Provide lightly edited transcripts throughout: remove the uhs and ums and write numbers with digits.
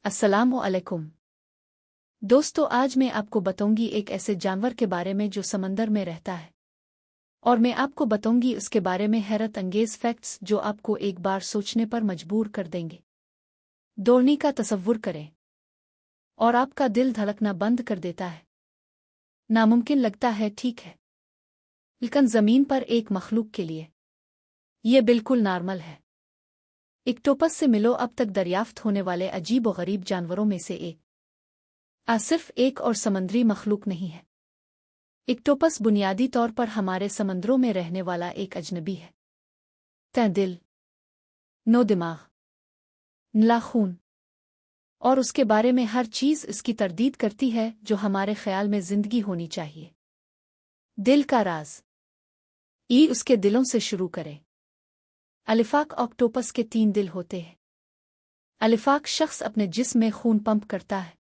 अस्सलामु अलैकुम दोस्तों, आज मैं आपको बताऊंगी एक ऐसे जानवर के बारे में जो समंदर में रहता है। और मैं आपको बताऊंगी उसके बारे में हैरत अंगेज फैक्ट्स जो आपको एक बार सोचने पर मजबूर कर देंगे। दौड़ने का तसव्वुर करें और आपका दिल धड़कना बंद कर देता है। नामुमकिन लगता है, ठीक है, लेकिन जमीन पर एक मखलूक के लिए ये बिल्कुल नॉर्मल है। इक्टोपस से मिलो, अब तक दरियाफ्त होने वाले अजीब व गरीब जानवरों में से एक। सिर्फ एक और समंदरी मखलूक नहीं है। इक्टोपस बुनियादी तौर पर हमारे समंदरों में रहने वाला एक अजनबी है। तय दिल, नो दिमाग, नला खून, और उसके बारे में हर चीज़ इसकी तरदीद करती है जो हमारे ख्याल में जिंदगी होनी चाहिए। दिल का राज उसके दिलों से शुरू करें। अलिफाक ऑक्टोपस के 3 दिल होते हैं। अलिफाक शख्स अपने जिस्म में खून पंप करता है,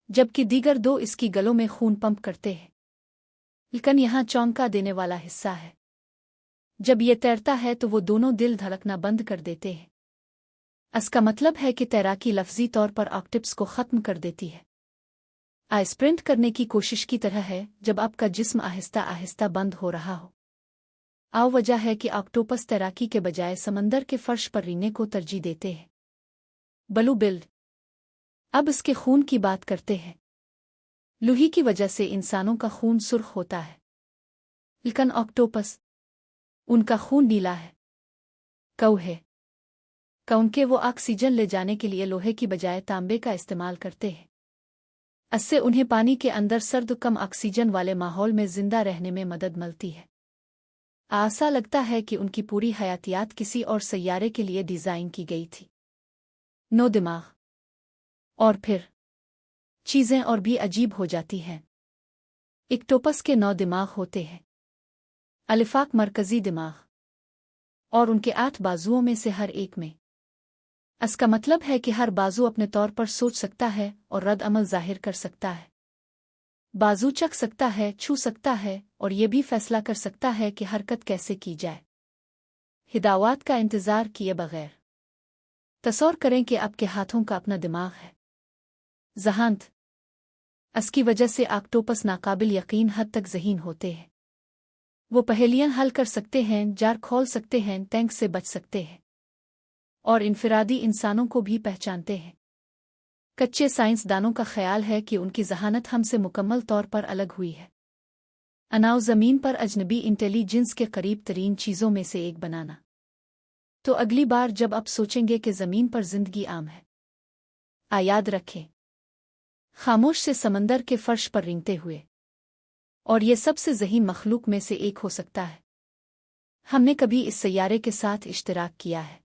जबकि दीगर 2 इसकी गलों में खून पंप करते हैं। लेकिन यहाँ चौंका देने वाला हिस्सा है, जब ये तैरता है तो वो दोनों दिल धड़कना बंद कर देते हैं। इसका मतलब है कि तैराकी लफ्जी तौर पर ऑक्टोपस को ख़त्म कर देती है। स्प्रिंट करने की कोशिश की तरह है, जब आपका जिस्म आहिस्ता आहिस्ता बंद हो रहा हो। वजह है कि ऑक्टोपस तैराकी के बजाय समंदर के फर्श पर रीने को तरजीह देते हैं। Blue build. अब इसके खून की बात करते हैं। लूही की वजह से इंसानों का खून सुर्ख होता है, लेकिन ऑक्टोपस, उनका खून नीला है। क्यों है? क्योंकि वो ऑक्सीजन ले जाने के लिए लोहे की बजाय तांबे का इस्तेमाल करते हैं। इससे उन्हें पानी के अंदर सर्द कम ऑक्सीजन वाले माहौल में जिंदा रहने में मदद मिलती है। ऐसा लगता है कि उनकी पूरी हयातियात किसी और सैयारे के लिए डिज़ाइन की गई थी। नो दिमाग। और फिर चीज़ें और भी अजीब हो जाती हैं। इक्टोपस के 9 दिमाग होते हैं। अलिफाक मरकज़ी दिमाग, और उनके 8 बाजुओं में से हर एक में। इसका मतलब है कि हर बाजू अपने तौर पर सोच सकता है और रद्द अमल जाहिर कर सकता है। बाजू चख सकता है, छू सकता है, और ये भी फैसला कर सकता है कि हरकत कैसे की जाए, हिदायत का इंतज़ार किए बगैर। तसौर करें कि आपके हाथों का अपना दिमाग है। जहांत। इसकी वजह से ऑक्टोपस नाकाबिल यकीन हद तक ज़हीन होते हैं। वो पहेलियां हल कर सकते हैं, जार खोल सकते हैं, टैंक से बच सकते हैं, और इनफिरादी इंसानों को भी पहचानते हैं। कच्चे साइंसदानों का ख्याल है कि उनकी जहानत हमसे मुकम्मल तौर पर अलग हुई है। अनाव ज़मीन पर अजनबी इंटेलिजेंस के करीब तरीन चीज़ों में से एक बनाना। तो अगली बार जब आप सोचेंगे कि ज़मीन पर जिंदगी आम है, याद रखें, खामोश से समंदर के फर्श पर रेंगते हुए, और ये सबसे ज़हीन मखलूक में से एक हो सकता है। हमने कभी इस सैयारे के साथ इश्तिराक किया है।